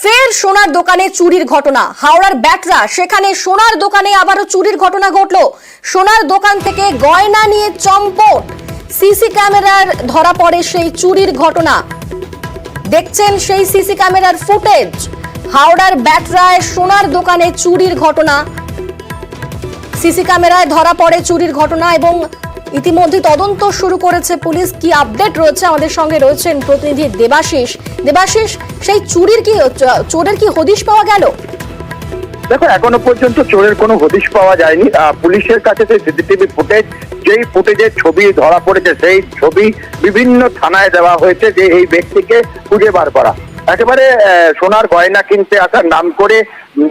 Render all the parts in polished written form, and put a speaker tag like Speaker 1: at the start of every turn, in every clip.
Speaker 1: ফের সোনার দোকানে চুরির ঘটনা। হাওড়ার ব্যাটরা, সেখানে সোনার দোকানে আবারও চুরির ঘটনা ঘটল। সোনার দোকান থেকে গয়না নিয়ে চম্পট। সিসি ক্যামেরার ধরা পড়ে সেই চুরির ঘটনা। দেখছেন সেই সিসি ক্যামেরার ফুটেজ। হাওড়ার ব্যাটরায় সোনার দোকানে চুরির ঘটনা, সিসি ক্যামেরায় ধরা পড়ে চুরির ঘটনা এবং ইতিমধ্যে তদন্ত শুরু করেছে পুলিশ। কি আপডেট রয়েছে, আমাদের সঙ্গে রয়েছেন প্রতিনিধি দেবাশিস। দেবাশিস, সেই চোরের কি হদিশ পাওয়া গেল?
Speaker 2: দেখো, এখনো পর্যন্ত চোরের কোনো হদিশ পাওয়া যায়নি। পুলিশের কাছে যে সিসিটিভি ফুটেজ, যেই ফুটেজের ছবি ধরা পড়েছে, সেই ছবি বিভিন্ন থানায় দেওয়া হয়েছে যে এই ব্যক্তিকে খুঁজে বার করা। একেবারে সোনার গয়না কিনতে আসার নাম করে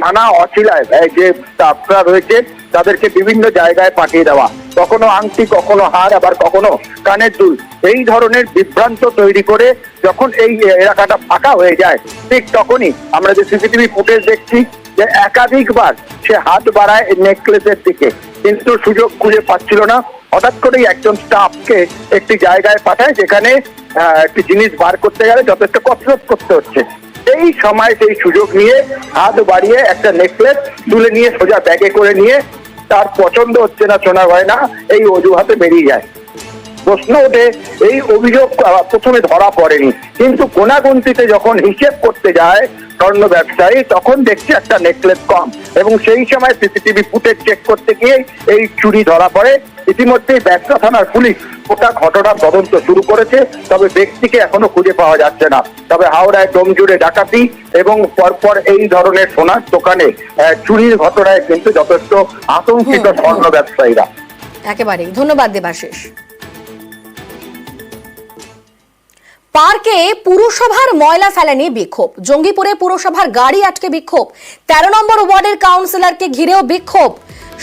Speaker 2: নানা অছিলায় যে স্টাফরা রয়েছে তাদেরকে বিভিন্ন জায়গায় পাঠিয়ে দেওয়া, কখনো আংটি, কখনো হার, আবার কখনো কানের দুল, এই ধরনের বিভ্রান্ত তৈরি করে যখন এই এলাকাটা ফাঁকা হয়ে যায়, ঠিক তখনই আমরা যে সিসিটিভি ফুটেজ দেখছি যে একাধিকবার সে হাত বাড়ায় নেকলেসের দিকে, কিন্তু সুযোগ খুঁজে পাচ্ছিল না। হঠাৎ করেই একজন স্টাফকে একটি জায়গায় পাঠায় যেখানে একটি জিনিস বার করতে গেলে যথেষ্ট কসরত করতে হচ্ছে। এই সময় সেই সুযোগ নিয়ে হাত বাড়িয়ে একটা নেকলেস তুলে নিয়ে সোজা ব্যাগে করে নিয়ে তার পছন্দ হচ্ছে না সোনা গয়না, এই অজুহাতে বেরিয়ে যায়। প্রশ্ন ওঠে, এই অভিযোগ প্রথমে ধরা পড়েনি, কিন্তু গোনাগুনতিতে যখন হিসেব করতে যায় স্বর্ণ ব্যবসায়ী, তখন দেখছে একটা নেকলেস কম, এবং সেই সময় সিসিটিভি ফুটেজ চেক করতে গিয়ে এই চুরি ধরা পড়ে। ইতিমধ্যেই ব্যাটরা থানার পুলিশ গোটা ঘটনার তদন্ত শুরু করেছে, তবে ব্যক্তিকে এখনো খুঁজে পাওয়া যাচ্ছে না। তবে হাওড়ায় দমজুড়ে ডাকাতি এবং পরপর এই ধরনের সোনার দোকানে চুরির ঘটনায় কিন্তু যথেষ্ট আতঙ্কিত স্বর্ণ ব্যবসায়ীরা।
Speaker 1: একেবারেই ধন্যবাদ দেবাশিস। পার্কে পুরসভার ময়লা ফেলা নিয়ে বিক্ষোভ। জঙ্গিপুরে পুরসভার গাড়ি আটকে বিক্ষোভ। 13 নম্বর ওয়ার্ডের কাউন্সিলরকে ঘিরেও বিক্ষোভ।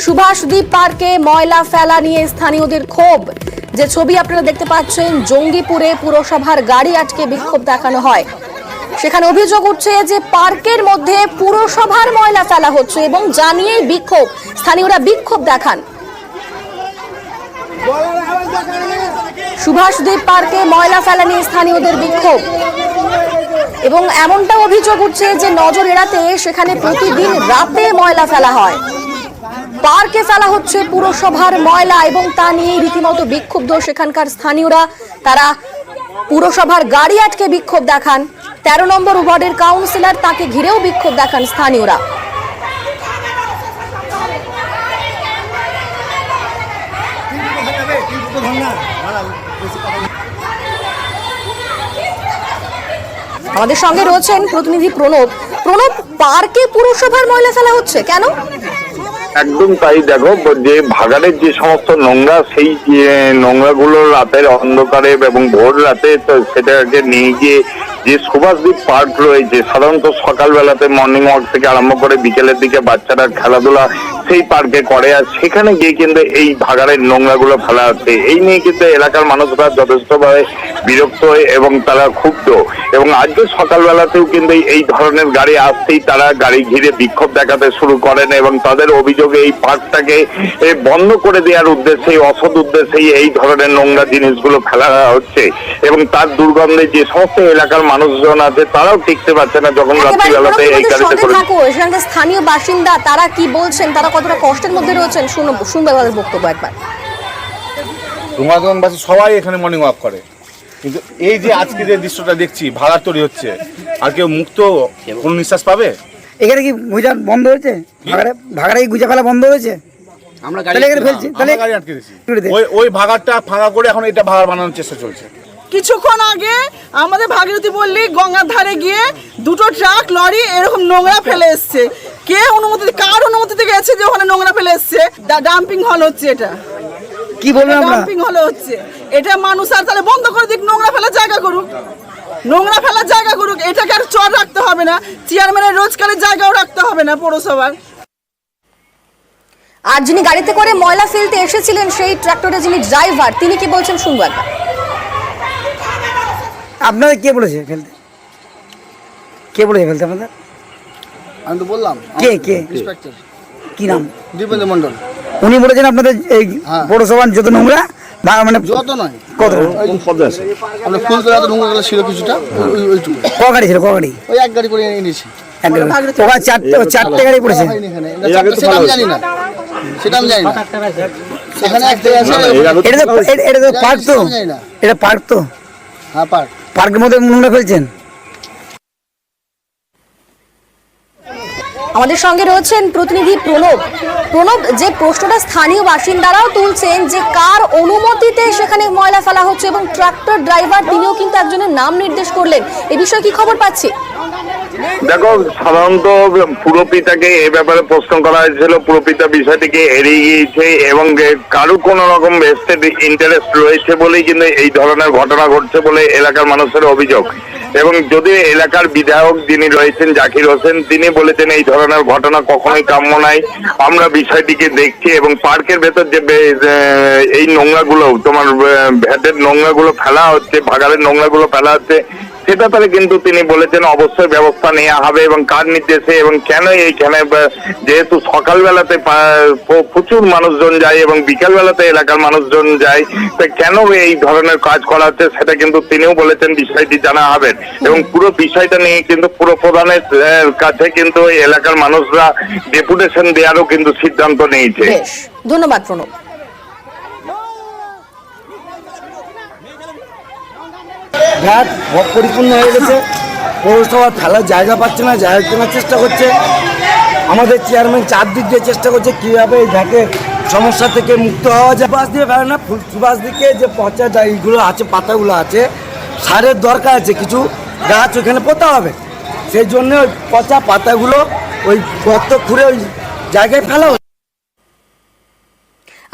Speaker 1: সুভাষদ্বীপ পার্কে ময়লা ফেলা নিয়ে স্থানীয়দের ক্ষোভ। যে ছবি আপনারা দেখতে পাচ্ছেন, জঙ্গিপুরে পুরসভার গাড়ি আটকে বিক্ষোভ দেখানো হয়। সেখানে অভিযোগ উঠছে যে পার্কের মধ্যে পুরসভার ময়লা ফেলা হচ্ছে এবং জানিয়েই বিক্ষোভ। স্থানীয়রা বিক্ষোভ দেখান। সুভাষদ্বীপ পার্কে ময়লা ফেলা নিয়ে স্থানীয়দের বিক্ষোভ এবং এমনটা অভিযোগ উঠছে যে নজর এড়াতে সেখানে প্রতিদিন রাতে ময়লা ফেলা হয়। পার্কে ফেলা হচ্ছে পুরসভার ময়লা এবং তা নিয়ে রীতিমতো বিক্ষুব্ধ সেখানকার স্থানীয়রা। তারা পুরসভার গাড়ি আটকে বিক্ষোভ দেখান। 13 নম্বর ওয়ার্ডের কাউন্সিলর, তাকে ঘিরেও বিক্ষোভ দেখান স্থানীয়রা। আমাদের সঙ্গে রয়েছেন প্রতিনিধি প্রণব। প্রণব, পার্কে পুরসভার ময়লা ফেলা হচ্ছে কেন?
Speaker 3: একদম তাই। দেখো, যে ভাগাড়ের যে সমস্ত নোংরা, সেই নোংরাগুলো রাতের অন্ধকারে এবং ভোর রাতে সেটাকে নিয়ে গিয়ে যে সুভাষদ্বীপ পার্ক রয়েছে, সাধারণত সকালবেলাতে মর্নিং ওয়াক থেকে আরম্ভ করে বিকেলের দিকে বাচ্চারা খেলাধুলা সেই পার্কে করে, আর সেখানে গিয়ে কিন্তু এই ভাগাড়ের নোংরাগুলো ফেলা হচ্ছে। এই নিয়ে কিন্তু এলাকার মানুষরা যথেষ্টভাবে বিরক্ত এবং তারা ক্ষুব্ধ, এবং আজকে সকালবেলাতেও কিন্তু এই ধরনের গাড়ি আসতেই তারা গাড়ি ঘিরে বিক্ষোভ দেখাতে শুরু করেন এবং তাদের অভিযোগে এই পার্কটাকে বন্ধ করে দেওয়ার উদ্দেশ্যে, অসৎ উদ্দেশ্যেই এই ধরনের নোংরা জিনিসগুলো ফেলা হচ্ছে এবং তার দুর্গন্ধে যে সমস্ত এলাকার মানুষজন আছে তারাও টিকতে পারছে না যখন রাত্রিবেলাতে এই গাড়িতে করে।
Speaker 1: এখানকার স্থানীয় বাসিন্দা তারা কি বলছেন, তারা কতটা কষ্টের মধ্যে রয়েছেন, শুনবে তাদের বক্তব্য একবার।
Speaker 4: ডোঙ্গাদোনবাসী সবাই এখানে মর্নিং ওয়াক করে, কিন্তু এই যে আজকে যে দৃশ্যটা দেখছি, ভাড়া তৈরি হচ্ছে, আর কেউ মুক্ত কোন নিঃশ্বাস পাবে?
Speaker 5: এখানে কি গুজা বন্ধ হয়েছে? ভাগাড়ে কি গুজা ফেলা বন্ধ হয়েছে? আমরা গাড়ি ফেলছি, তাহলে
Speaker 4: গাড়ি আটকে দিয়েছি। ওই ভাগাড়টা ফাঁকা করে এখন এটা ভাগাড় বানানোর চেষ্টা চলছে।
Speaker 6: কিছুক্ষণ আগে আমাদের ভাগীরথী পল্লী গঙ্গার ধারে গিয়ে দুটো ট্রাক লরি এরকম নোংরা ফেলে এসছে। কে অনুমতি, কার অনুমতিতে গেছে যে ওখানে নোংরা ফেলে এসছে? ডাম্পিং হল হচ্ছে, এটা
Speaker 5: কি বলবেন আমরা?
Speaker 6: ডাম্পিং হল হচ্ছে এটা। মানুষ আর তাহলে বন্ধ করে দিক, নোংরা ফেলার জায়গা করুক, নোংরা ফেলার জায়গা করুক। এটাকে আর চর রাখতে হবে না, চেয়ারম্যানের রোজকারের জায়গাও রাখতে হবে না পৌরসভার।
Speaker 1: আর যিনি গাড়িতে করে ময়লা ফেলতে এসেছিলেন, সেই ট্রাক্টরের যিনি ড্রাইভার, তিনি কি বলছেন শুনবো একবার।
Speaker 5: আপনাদের কে বলেছে ফেলতে? কে বলেছে ফেলতে আপনাদের?
Speaker 7: আমি তো বললাম।
Speaker 5: কে কে?
Speaker 7: ইন্সপেক্টর।
Speaker 5: কি নাম?
Speaker 7: দীপেন্দ্র মন্ডল।
Speaker 5: উনি বলেছেন আপনাদের এই পৌরসভার যত নোংরা মানে
Speaker 7: যত নয়
Speaker 5: কত
Speaker 7: আপনার ফুলতলা নোংরা ছিল কিছুটা ওইটুকু
Speaker 5: ক গাড়ি ছিল, ক গাড়ি?
Speaker 7: ওই এক গাড়ি করে এনেছি।
Speaker 5: এক গাড়ি। ওখানে চারটে গাড়ি পড়েছে।
Speaker 7: হয়নি এখানে। সেটা আমি জানি না, সেটা আমি জানি না। এখানে একটা আছে,
Speaker 5: এটা তো পার্ক তো,
Speaker 7: আমি জানি না।
Speaker 5: এটা পার্ক তো,
Speaker 7: হ্যাঁ পার্ক।
Speaker 5: পার্কের মধ্যে নোংরা ফেলছেন।
Speaker 1: আমাদের সঙ্গে রয়েছেন প্রতিনিধি প্রণব। প্রণব, যে প্রশ্নটা স্থানীয় বাসিন্দারাও তুলছেন যে কার অনুমতিতে সেখানে ময়লা ফেলা হচ্ছে এবং ট্রাক্টর ড্রাইভার তিনিও কিন্তু একজনের নাম নির্দেশ করলেন, এই বিষয়ে কি খবর পাচ্ছি?
Speaker 3: দেখো, সাধারণত পুরপিতাকে এ ব্যাপারে প্রশ্ন করা হয়েছিল, পুরপিতা বিষয়টিকে এড়িয়ে গিয়েছে এবং কারো কোনো রকম ভেস্টেড ইন্টারেস্ট রয়েছে বলেই কিন্তু এই ধরনের ঘটনা ঘটছে বলে এলাকার মানুষের অভিযোগ। এবং যদি এলাকার বিধায়ক যিনি রয়েছেন জাকির হোসেন, তিনি বলেছেন এই ধরনের ঘটনা কখনোই কাম্য নাই, আমরা বিষয়টিকে দেখছি এবং পার্কের ভেতর যে এই নোংরাগুলো তোমার ভ্যাটের নোংরাগুলো ফেলা হচ্ছে, ভাগাড়ের নোংরাগুলো ফেলা হচ্ছে, সেটা তাহলে কিন্তু তিনি বলেছেন অবশ্যই ব্যবস্থা নেওয়া হবে এবং কার নির্দেশে এবং কেন এইখানে, যেহেতু সকালবেলাতে প্রচুর মানুষজন যায় এবং বিকালবেলাতে এলাকার মানুষজন যায়, তো কেন এই ধরনের কাজ করা হচ্ছে সেটা কিন্তু তিনিও বলেছেন বিষয়টি জানা হবে এবং পুরো বিষয়টা নিয়ে কিন্তু পুরো প্রধানের কাছে কিন্তু এলাকার মানুষরা ডেপুটেশন দেওয়ারও কিন্তু সিদ্ধান্ত নিয়েছে।
Speaker 1: বেশ, ধন্যবাদ প্রণব।
Speaker 5: ঘাট পরিপূর্ণ হয়ে গেছে, পৌরসভা ফেলার জায়গা পাচ্ছে না, জায়গা কেনার চেষ্টা করছে। আমাদের চেয়ারম্যান চারদিক দিয়ে চেষ্টা করছে কীভাবে এই ঘাটের সমস্যা থেকে মুক্ত হওয়া যায়। সুবাস দিয়ে ফেলে না, সুবাস দিকে যে পচা এইগুলো আছে, পাতাগুলো আছে, সারের দরকার আছে, কিছু গাছ ওখানে পোতা হবে, সেই জন্য ওই পচা পাতাগুলো ওই গর্ত খুঁড়ে ওই জায়গায় ফেলা হচ্ছে।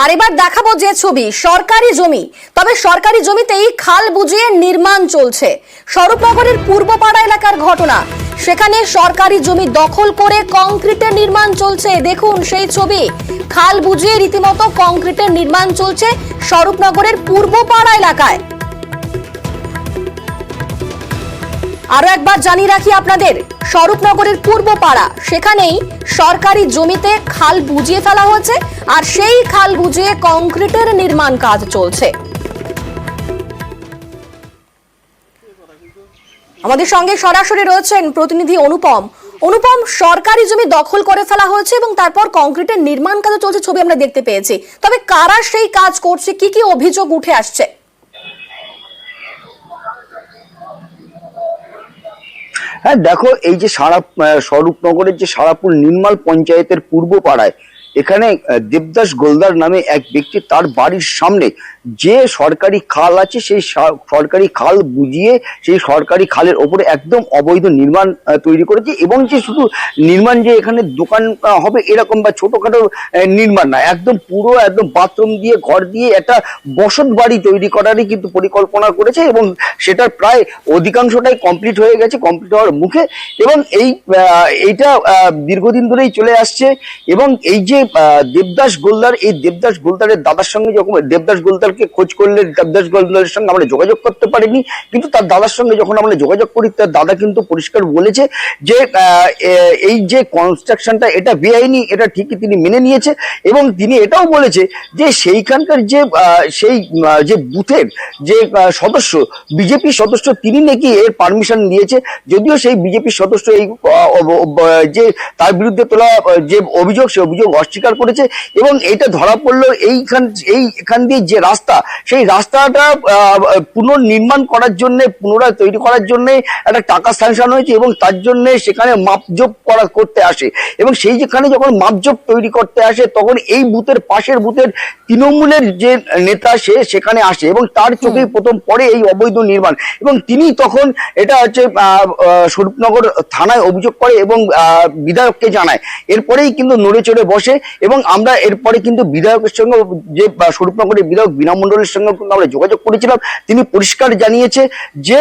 Speaker 1: আর এবার দেখাবো যে ছবি, সরকারি জমি, তবে সরকারি জমিতেই খাল বুজিয়ে নির্মাণ চলছে। স্বরূপনগরের পূর্বপাড়া এলাকার ঘটনা, সেখানে সরকারি জমি দখল করে কংক্রিটের নির্মাণ চলছে। দেখুন সেই ছবি, খাল বুজিয়ে রীতিমতো কংক্রিটের নির্মাণ চলছে স্বরূপনগরের পূর্বপাড়া এলাকায়। আরো একবার জানিয়ে রাখি আপনাদের, স্বরূপনগরের পূর্বপাড়া, সেখানেই সরকারি জমিতে খাল বুজিয়ে ফেলা হয়েছে আর সেই খাল বুজিয়ে কংক্রিটের নির্মাণ কাজ চলছে। আমাদের সঙ্গে সরাসরি রয়েছেন প্রতিনিধি অনুপম। অনুপম, সরকারি জমি দখল করে ফেলা হয়েছে এবং তারপর কংক্রিটের নির্মাণ কাজ চলছে, ছবি আমরা দেখতে পেয়েছি, তবে কারা সেই কাজ করছে, কি কি অভিযোগ উঠে আসছে?
Speaker 8: হ্যাঁ দেখো, এই যে স্বরূপনগরের যে সারাপুর নির্মাল পঞ্চায়েতের পূর্ব পাড়ায়, এখানে দেবদাস গোলদার নামে এক ব্যক্তি, তার বাড়ির সামনে যে সরকারি খাল আছে, সেই সরকারি খাল বুঝিয়ে সেই সরকারি খালের ওপরে একদম অবৈধ নির্মাণ তৈরি করেছে। এবং যে শুধু নির্মাণ যে এখানে দোকান হবে এরকম বা ছোটখাটো নির্মাণ না, একদম পুরো একদম বাথরুম দিয়ে ঘর দিয়ে একটা বসত বাড়ি তৈরি করারই কিন্তু পরিকল্পনা করেছে এবং সেটার প্রায় অধিকাংশটাই কমপ্লিট হয়ে গেছে, কমপ্লিট হওয়ার মুখে। এবং এইটা দীর্ঘদিন ধরেই চলে আসছে। এবং এই যে দেবদাস গোলদার, এই দেবদাস গোলদারের দাদার সঙ্গে যখন দেবদাস গোলদারকে খোঁজ করলে, দেবদাস গোলদারের সঙ্গে আমরা যোগাযোগ করতে পারিনি, কিন্তু তার দাদার সঙ্গে যখন আমরা যোগাযোগ করি, তার দাদা কিন্তু পরিষ্কার বলেছে যে এই যে কনস্ট্রাকশনটা এটা বেআইনি, এটা ঠিকই তিনি মেনে নিয়েছে। এবং তিনি এটাও বলেছে যে সেইখানকার যে সেই যে বুথের যে সদস্য, বিজেপি সদস্য, তিনি নাকি এর পারমিশন দিয়েছে, যদিও সেই বিজেপি সদস্য এই যে তার বিরুদ্ধে তোলা যে অভিযোগ, সেই অভিযোগ অস্বীকার করেছে। এবং এটা ধরা পড়লো এখান দিয়ে যে রাস্তা, সেই রাস্তাটা পুনর্নির্মাণ করার জন্য, পুনরায় তৈরি করার জন্য একটা টাকা স্যাংশন হয়েছে এবং তার জন্য সেখানে মাপজোপ করতে আসে। এবং সেই যেখানে যখন মাপজোপ তৈরি করতে আসে, তখন এই বুথের পাশের বুথের তৃণমূলের যে নেতা সে সেখানে আসে এবং তার চোখেই প্রথম পড়ে এই অবৈধ নির্মাণ। এবং তিনি তখন এটা হচ্ছে স্বরূপনগর থানায় অভিযোগ করে এবং বিধায়ককে জানায়। এরপরেই কিন্তু নড়ে চড়ে বসে এবং আমরা এরপরে কিন্তু বিধায়কের সঙ্গে, যে স্বরূপনগরের বিধায়ক বীণা মণ্ডলের সঙ্গে কিন্তু আমরা যোগাযোগ করেছিলাম। তিনি পরিষ্কার জানিয়েছে যে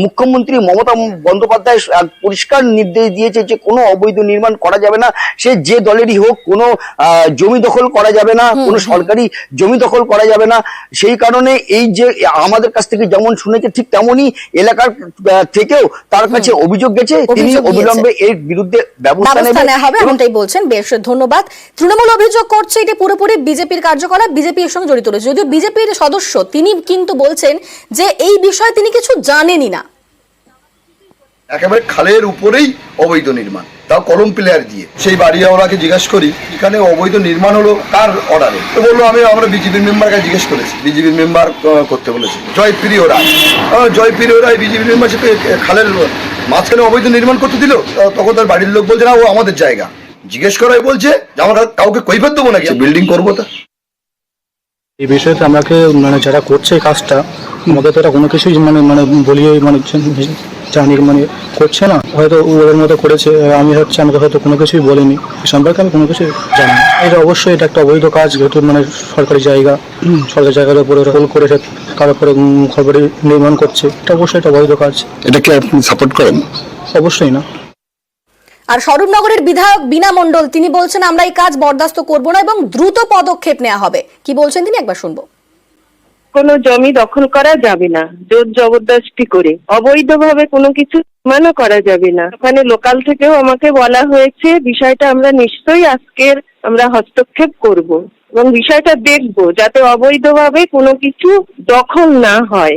Speaker 8: মুখ্যমন্ত্রী মমতা বন্দ্যোপাধ্যায় পরিষ্কার নির্দেশ দিয়েছে যে কোনো অবৈধ নির্মাণ করা যাবে না, সে যে দলেরই হোক, কোনো জমি দখল করা যাবে না, কোনো সরকারি জমি দখল করা যাবে না। সেই কারণে এই যে আমাদের কাছ থেকে যেমন শুনেছে, ঠিক তেমনই এলাকার থেকেও তার কাছে অভিযোগ গেছে, তিনি অবিলম্বে এর বিরুদ্ধে ব্যবস্থা নেবেন।
Speaker 1: এমনটাই বলছেন। বেশ, ধন্যবাদ। ধন্যবাদ। তৃণমূল অভিযোগ করছে এটি পুরোপুরি বিজেপির কার্যকলাপ, বিজেপি এর সঙ্গে জড়িত রয়েছে। যদিও বিজেপির সদস্য তিনি কিন্তু বলছেন যে এই বিষয়ে তিনি কিছু জানেনই না।
Speaker 9: একেবারে খালের উপরেই অবৈধ নির্মাণ, তাও কলম প্লেয়ার দিয়ে। সেই বাড়িওয়ালাকে জিজ্ঞেস করি এখানে অবৈধ নির্মাণ হলো কার অর্ডারে, তো বললো আমরা বিজেপির মেম্বারকে জিজ্ঞেস করেছি, বিজেপির মেম্বার করতে বলেছে। জয়প্রিয় রায় বিজেপির মেম্বার সাথে খালের মাঝখানে অবৈধ নির্মাণ করতে দিল। তখন তার বাড়ির লোক বলছে না ও আমাদের জায়গা। জিজ্ঞেস করাই বলছে যে আমরা কাউকে কৈফিয়ত দেবো নাকি, বিল্ডিং করবো। তা
Speaker 10: এই বিষয়তে আমাকে যারা করছে এই কাজটা আমাকে তো এটা কোনো কিছুই বলিয়ে জানি করছে না, হয়তো ওদের মতো করেছে। আমাকে হয়তো কোনো কিছুই বলেনি, এই সম্পর্কে আমি কোনো কিছু জানি না। এটা অবশ্যই এটা একটা অবৈধ কাজ, যেহেতু সরকারি জায়গার উপরে হোল করে তার উপরে ঘর বাড়ি নির্মাণ করছে, এটা অবশ্যই একটা অবৈধ কাজ।
Speaker 9: এটা কি আপনি সাপোর্ট করেন?
Speaker 10: অবশ্যই না।
Speaker 1: আর স্বরূপনগরের বিধায়ক বীণা মণ্ডল তিনি বলছেন আমরা এই কাজ বরদাস্ত করব না এবং দ্রুত পদক্ষেপ নেওয়া হবে। কি বলছেন তিনি একবার শুনবো।
Speaker 11: কোনো জমি দখল করা যাবে না, জোর জবরদস্তি করে অবৈধভাবে কোনো কিছু নির্মাণও করা যাবে না। ওখানে লোকাল থেকেও আমাকে বলা হয়েছে বিষয়টা আমরা নিশ্চয়ই আজকের আমরা হস্তক্ষেপ করব এবং বিষয়টা দেখব যাতে অবৈধভাবে কোনো কিছু দখল না হয়।